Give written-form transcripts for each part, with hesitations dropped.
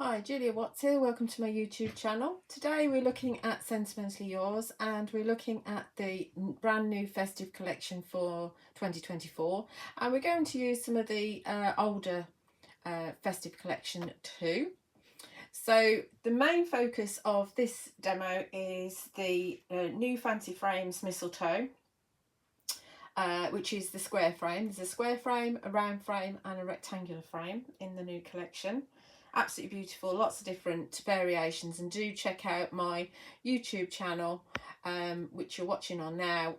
Hi, Julia Watts here. Welcome to my YouTube channel. Today we're looking at Sentimentally Yours and we're looking at the brand new festive collection for 2024, and we're going to use some of the older festive collection too. So the main focus of this demo is the new Fancy Frames Mistletoe, which is the square frame. There's a square frame, a round frame and a rectangular frame in the new collection. Absolutely beautiful, lots of different variations, and do check out my YouTube channel, which you're watching on now,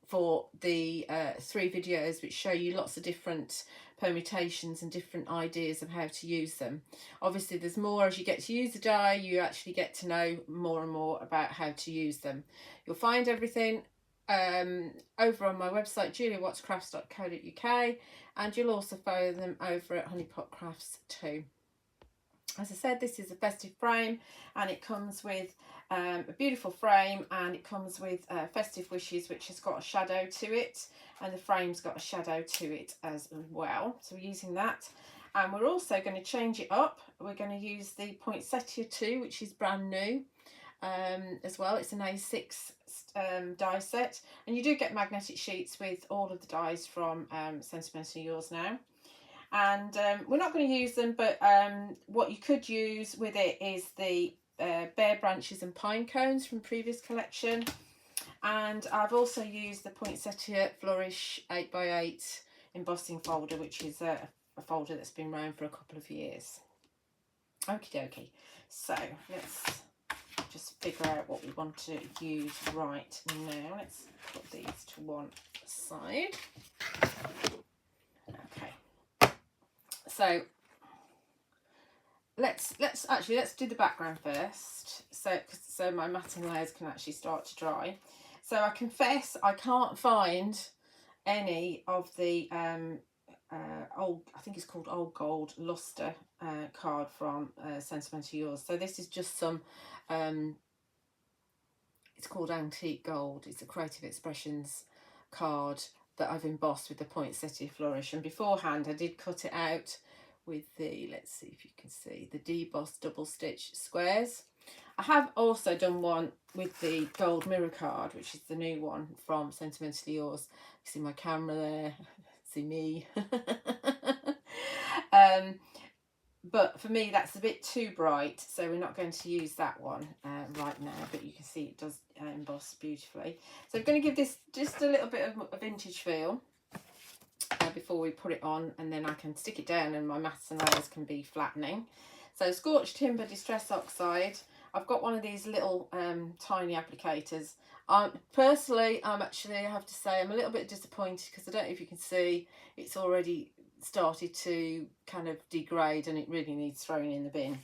for the 3 videos which show you lots of different permutations and different ideas of how to use them. Obviously there's more as you get to use the die, you actually get to know more and more about how to use them. You'll find everything over on my website juliawattscrafts.co.uk, and you'll also find them over at Honeypot Crafts too. As I said, this is a festive frame and it comes with a beautiful frame, and it comes with festive wishes, which has got a shadow to it, and the frame's got a shadow to it as well, so we're using that. And we're also going to change it up. We're going to use the Poinsettia 2, which is brand new as well. It's an A6 die set, and you do get magnetic sheets with all of the dies from Sentimentally Yours now. And we're not going to use them, but what you could use with it is the bare branches and pine cones from previous collection. And I've also used the Poinsettia Flourish 8x8 embossing folder, which is a folder that's been around for a couple of years. Okie dokie. So let's just figure out what we want to use right now. Let's put these to one side. Okay. So let's do the background first, so my matting layers can actually start to dry. So I confess I can't find any of the old, I think it's called Old Gold Luster card from Sentimentally Yours. So this is just some it's called Antique Gold. It's a Creative Expressions card that I've embossed with the Poinsettia Flourish, and beforehand I did cut it out with the, let's see if you can see, the debossed double stitch squares. I have also done one with the gold mirror card, which is the new one from Sentimentally Yours. You see my camera there, see me. But for me that's a bit too bright, so we're not going to use that one right now, but you can see it does emboss beautifully. So I'm going to give this just a little bit of a vintage feel before we put it on, and then I can stick it down and my mats and layers can be flattening. So scorched timber distress oxide. I've got one of these little tiny applicators. Personally, I have to say I'm a little bit disappointed because I don't know if you can see, it's already started to kind of degrade and it really needs throwing in the bin.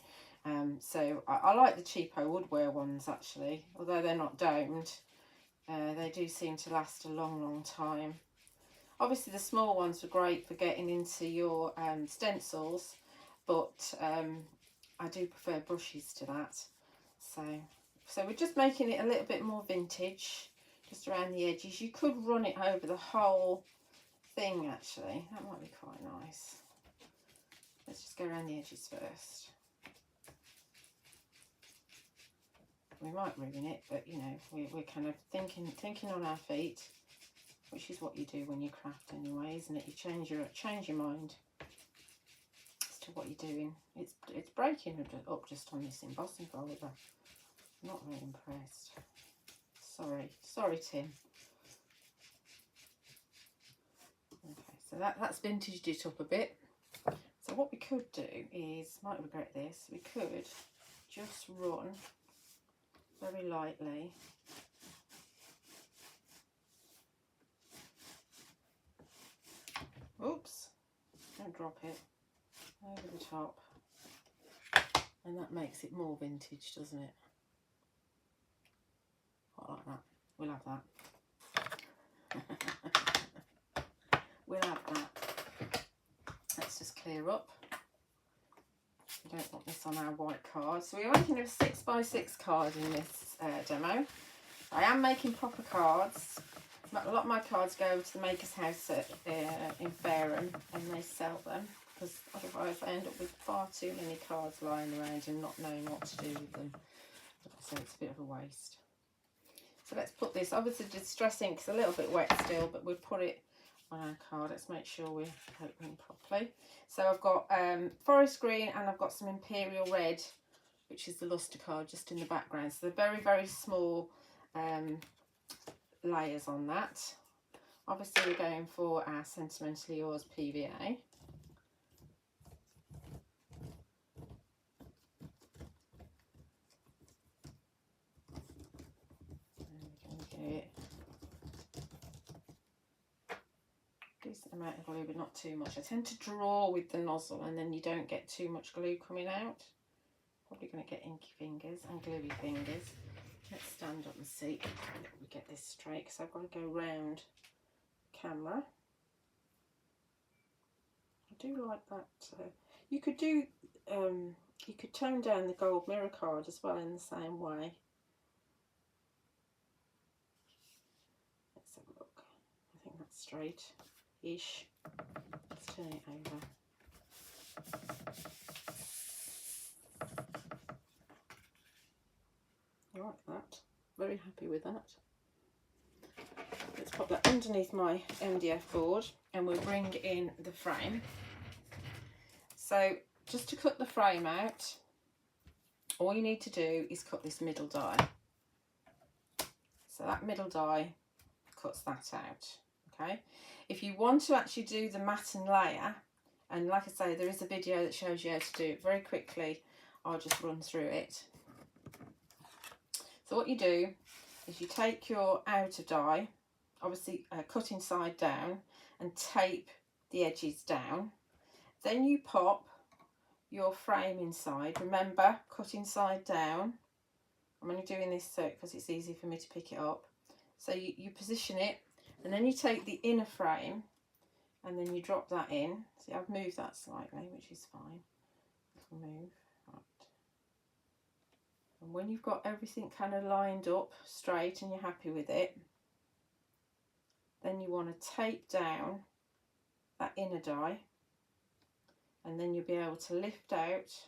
So I like the cheapo woodware ones actually, although they're not domed. They do seem to last a long time. Obviously the small ones are great for getting into your stencils, but I do prefer brushes to that. So we're just making it a little bit more vintage, just around the edges. You could run it over the whole thing actually, that might be quite nice. Let's just go around the edges first. We might ruin it, but you know, we're kind of thinking on our feet, which is what you do when you craft anyway, isn't it? You change your mind as to what you're doing. It's breaking up just on this embossing folder. I'm not really impressed. Sorry Tim. Okay, so that's vintaged it up a bit. So what we could do is, might regret this, we could just run very lightly oops, don't drop it, over the top, and that makes it more vintage, doesn't it? Quite like that. We'll have that. We'll have that. Let's just clear up. We don't want this on our white card. So we're making a 6x6 card in this demo. I am making proper cards. A lot of my cards go to the Maker's House in Fareham and they sell them. because otherwise I end up with far too many cards lying around and not knowing what to do with them. So it's a bit of a waste. So let's put this, obviously the distress ink's a little bit wet still, but we'll put it on our card. Let's make sure we're opening properly. So I've got forest green and I've got some imperial red, which is the luster card just in the background. So they're very, very small layers on that. Obviously we're going for our Sentimentally Yours PVA. Decent amount of glue, but not too much. I tend to draw with the nozzle and then you don't get too much glue coming out. Probably going to get inky fingers and gluey fingers. Let's stand up and see if we get this straight, because I've got to go round the camera. I do like that. You could do, you could tone down the gold mirror card as well in the same way. Let's have a look. I think that's straight-ish. Let's turn it over. I like that. Very happy with that. Let's pop that underneath my MDF board and we'll bring in the frame. So just to cut the frame out, all you need to do is cut this middle die. So that middle die cuts that out. Okay. If you want to actually do the mat and layer, and like I say, there is a video that shows you how to do it very quickly. I'll just run through it. So what you do is you take your outer die, obviously cut inside down, and tape the edges down. Then you pop your frame inside. Remember, cut inside down. I'm only doing this so because it's easy for me to pick it up. So you position it, and then you take the inner frame and then you drop that in. See, I've moved that slightly, which is fine. Little move. Right. And when you've got everything kind of lined up straight and you're happy with it, then you want to tape down that inner die, and then you'll be able to lift out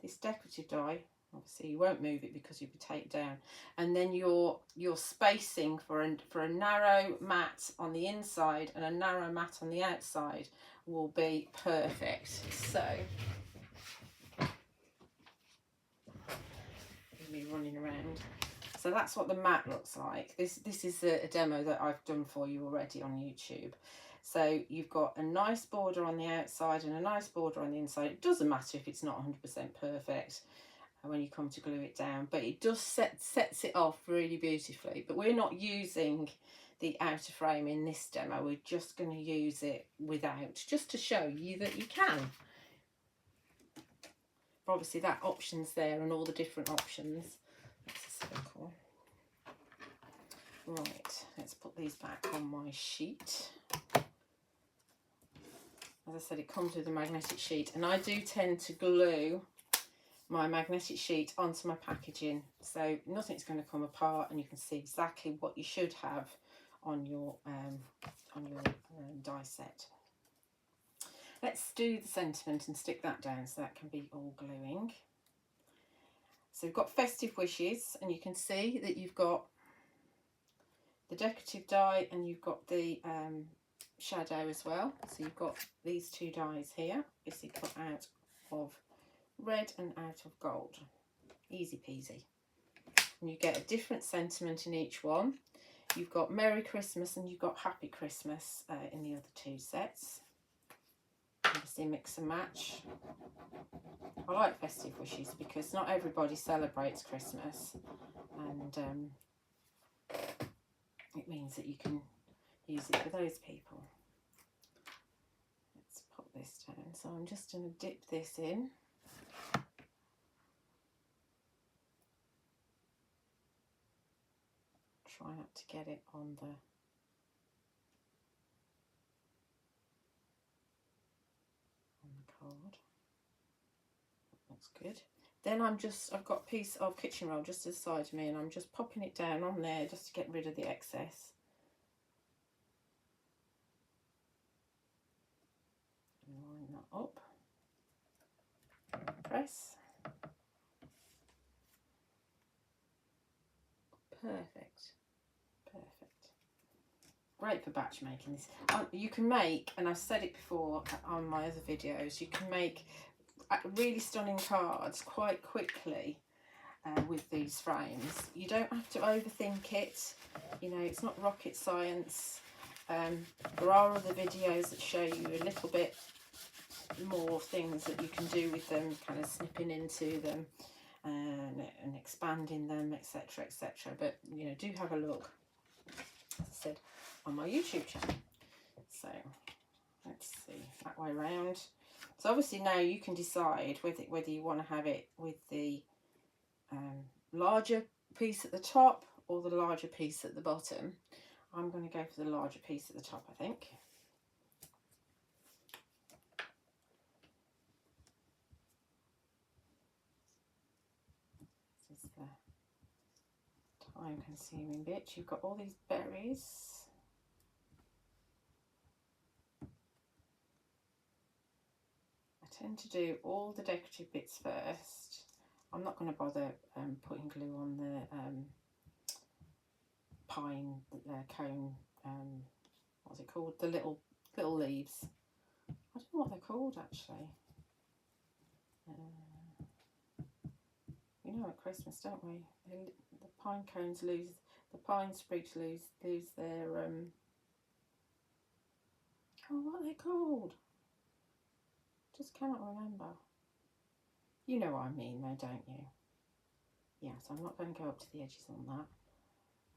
this decorative die. Obviously you won't move it because you'll be taped down, and then your spacing for a narrow mat on the inside and a narrow mat on the outside will be perfect. So me running around. So that's what the mat looks like. This is a demo that I've done for you already on YouTube. So you've got a nice border on the outside and a nice border on the inside. It doesn't matter if it's not 100% perfect when you come to glue it down, but it does sets it off really beautifully. But we're not using the outer frame in this demo. We're just going to use it without, just to show you that you can. Obviously that option's there and all the different options. That's a circle. Right, let's put these back on my sheet. As I said, it comes with a magnetic sheet, and I do tend to glue my magnetic sheet onto my packaging, so nothing's going to come apart, and you can see exactly what you should have on your die set. Let's do the sentiment and stick that down so that can be all gluing. So we've got Festive Wishes, and you can see that you've got the decorative die and you've got the shadow as well. So you've got these two dies here, obviously cut out of red and out of gold. Easy peasy. And you get a different sentiment in each one. You've got Merry Christmas and you've got Happy Christmas in the other two sets. Obviously mix and match. I like Festive Wishes because not everybody celebrates Christmas, and it means that you can use it for those people. Let's pop this down. So I'm just going to dip this in. Try not to get it on the card. That's good. Then I've got a piece of kitchen roll just to the side of me, and I'm just popping it down on there just to get rid of the excess. And line that up. press. Perfect. Perfect. Great for batch making this. You can make, and I've said it before on my other videos, you can make really stunning cards quite quickly with these frames. You don't have to overthink it, you know, it's not rocket science. There are other videos that show you a little bit more things that you can do with them, kind of snipping into them and expanding them, etc, etc. But you know, do have a look, as I said, on my YouTube channel. So let's see, that way around. So obviously now you can decide whether you want to have it with the larger piece at the top or the larger piece at the bottom. I'm going to go for the larger piece at the top, I think. This is the time consuming bit. You've got all these berries. I tend to do all the decorative bits first. I'm not going to bother putting glue on the pine cone, what's it called, the little leaves. I don't know what they're called actually. We know at Christmas, don't we? The pine cones lose, the pine sprigs lose their oh, what are they called? Just cannot remember. You know what I mean though, don't you? Yeah, so I'm not going to go up to the edges on that.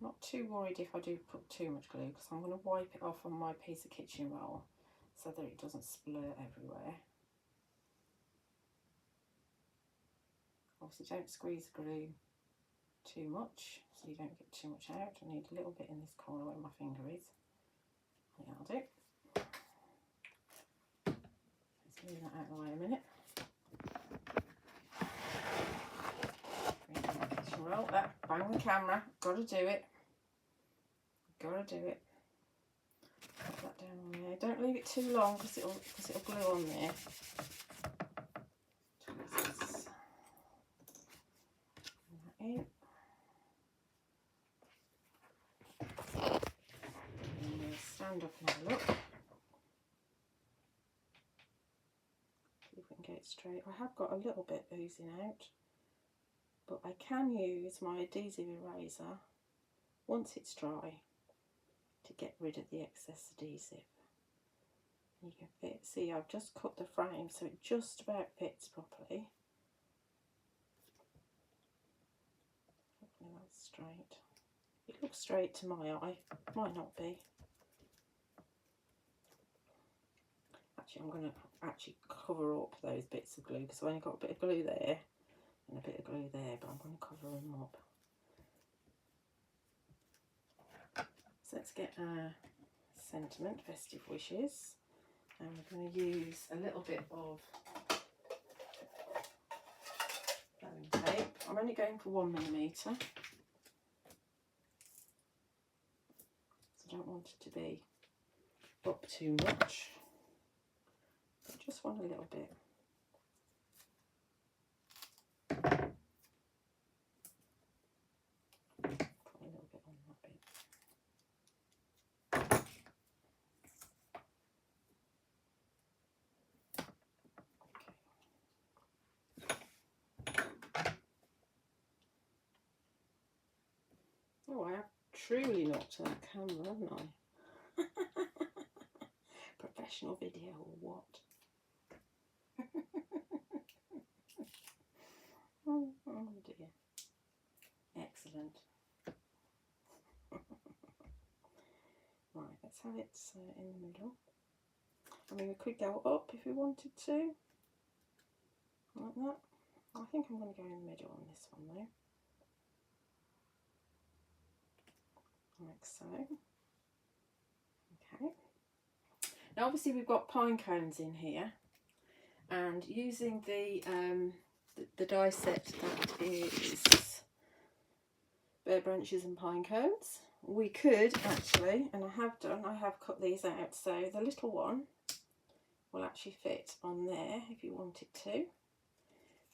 I'm not too worried if I do put too much glue, because I'm going to wipe it off on my piece of kitchen roll so that it doesn't splurt everywhere. Obviously don't squeeze the glue too much so you don't get too much out. I need a little bit in this corner where my finger is. I think that'll do. Let's move that out of the way a minute. Kitchen roll, that, bang the camera, gotta do it. Gotta do it. Put that down on there. Don't leave it too long because it'll glue on there. Tweezers. That in. And we'll stand up and have a look. See if we can get it straight. I have got a little bit oozing out, but I can use my adhesive eraser once it's dry to get rid of the excess adhesive. You can fit, see, I've just cut the frame so it just about fits properly. Hopefully that's straight. It looks straight to my eye, might not be. Actually, I'm going to actually cover up those bits of glue because I've only got a bit of glue there and a bit of glue there, but I'm going to cover them up. So let's get our sentiment, Festive Wishes, and we're going to use a little bit of blowing tape. I'm only going for 1mm, so I don't want it to be up too much, I just want a little bit. Put a little bit on that bit. Oh, I have truly knocked that camera, haven't I? Professional video or what? Oh dear. Excellent. Right, let's have it in the middle. I mean, we could go up if we wanted to, like that. I think I'm going to go in the middle on this one though. Like so. Okay. Now obviously we've got pine cones in here, and using the die set that is bare branches and pine cones, we could actually, and I have cut these out, so the little one will actually fit on there if you wanted to.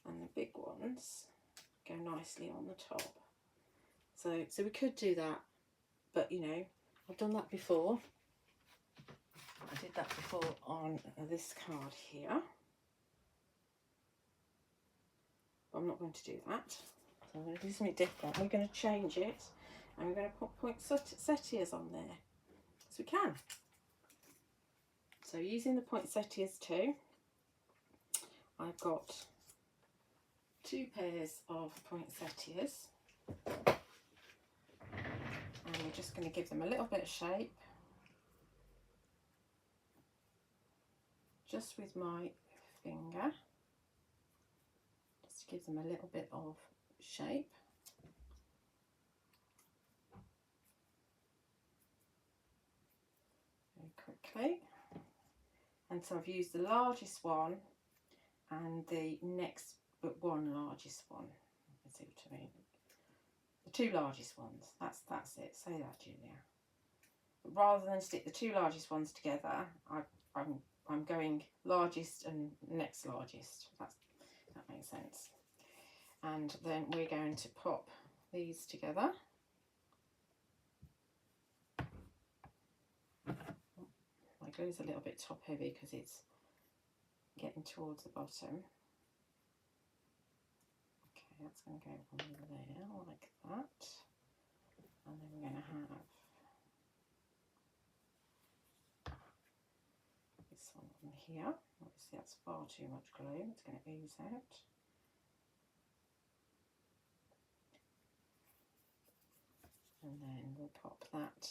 and the big ones go nicely on the top. So we could do that, but you know, I've done that before. I did that before on this card here. But I'm not going to do that. So I'm going to do something different. We're going to change it, and we're going to put poinsettias on there, as we can. So using the poinsettias too, I've got 2 pairs of poinsettias, and we're just going to give them a little bit of shape, just with my finger, just to give them a little bit of shape. Very quickly. And so I've used the largest one and the next but one largest one. You see what I mean? The 2 largest ones. That's it. Say that, Julia. But rather than stick the 2 largest ones together, I'm going largest and next largest. That makes sense. And then we're going to pop these together. My glue's a little bit top heavy because it's getting towards the bottom. Okay, that's going to go on there like that. And then we're going to have this one on here. Obviously that's far too much glue, it's going to ooze out. And then we'll pop that.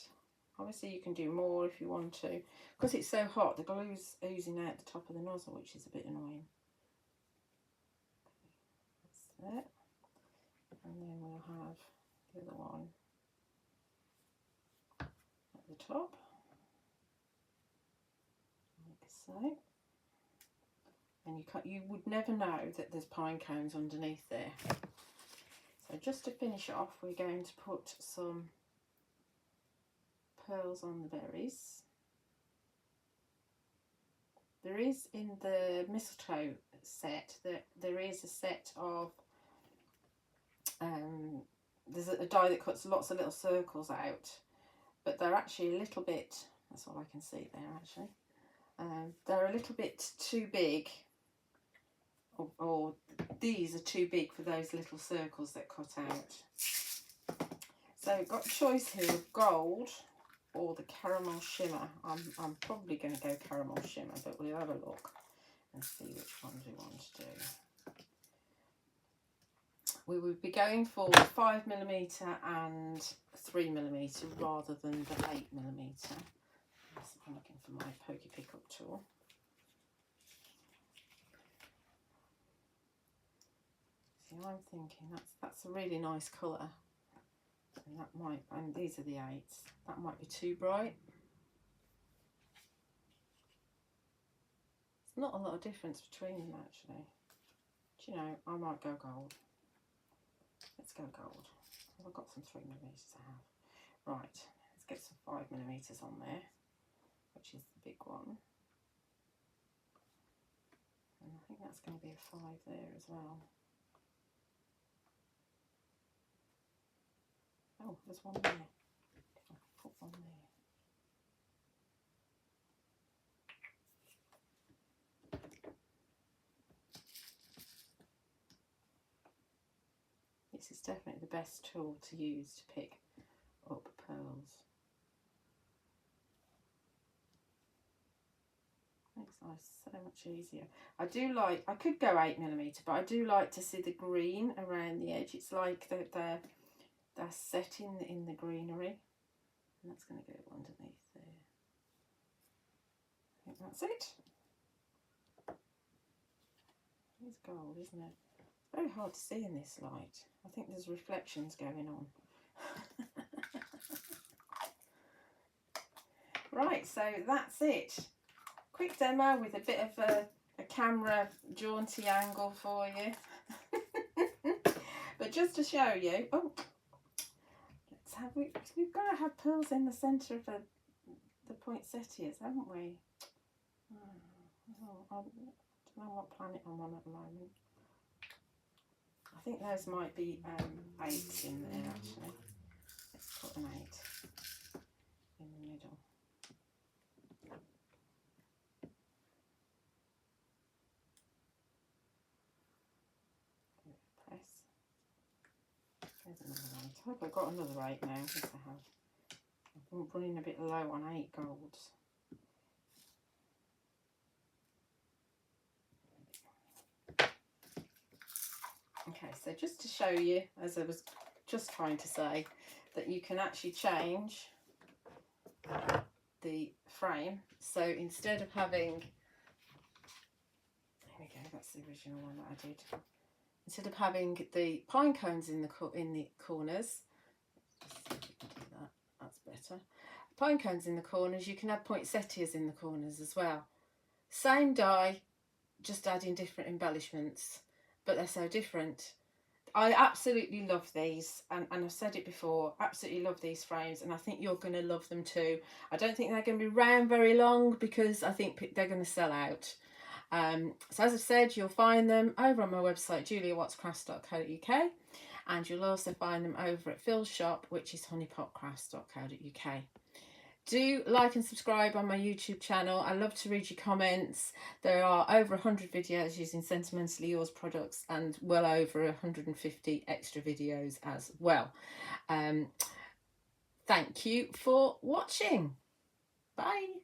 Obviously you can do more if you want to. Because it's so hot, the glue's oozing out the top of the nozzle, which is a bit annoying. Okay, that's it. And then we'll have the other one at the top, like so. And you would never know that there's pine cones underneath there. So just to finish off, we're going to put some pearls on the berries. There is in the mistletoe set that there is a set of there's a die that cuts lots of little circles out, but they're actually a little bit, that's all I can see there actually, they're a little bit too big, or these are too big for those little circles that cut out. So we've got a choice here of gold or the caramel shimmer. I'm probably going to go caramel shimmer, but we'll have a look and see which ones we want to do. We would be going for 5mm and 3mm rather than the 8mm. I'm looking for my pokey pickup tool. See, I'm thinking that's a really nice colour. And that might, and these are the 8s. That might be too bright. There's not a lot of difference between them actually. Do you know, I might go gold. Let's go gold. Well, I've got some 3mm I have. Right, let's get some 5mm on there, which is the big one. And I think that's going to be a 5 there as well. Oh, there's one there. I'll put one there. This is definitely the best tool to use to pick up pearls. Makes life so much easier. I could go 8mm, but I do like to see the green around the edge. It's like they're set in the greenery. And that's going to go underneath there. I think that's it. It's gold, isn't it? It's very hard to see in this light. I think there's reflections going on. Right, so that's it. Quick demo with a bit of a camera jaunty angle for you. But just to show you, we've got to have pearls in the centre of the poinsettias, haven't we? I don't know what planet I'm on at the moment. think those might be 8s in there actually. Let's put an 8 in the middle. Press. There's another 8. I hope I've got another 8 now. Yes, I have. I'm running a bit low on 8 golds. Okay, so just to show you, as I was just trying to say, that you can actually change the frame. So instead of having, there we go, that's the original one that I did. Instead of having the pine cones in the corners, that's better. Pine cones in the corners, you can have poinsettias in the corners as well. Same die, just adding different embellishments, but they're so different. I absolutely love these, and I've said it before, absolutely love these frames, and I think you're going to love them too. I don't think they're going to be around very long because I think they're going to sell out. So as I've said, you'll find them over on my website, juliawattscrafts.co.uk, and you'll also find them over at Phil's shop, which is honeypotcrafts.co.uk. Do like and subscribe on my YouTube channel. I love to read your comments. There are over 100 videos using Sentimentally Yours products and well over 150 extra videos as well. Thank you for watching. Bye.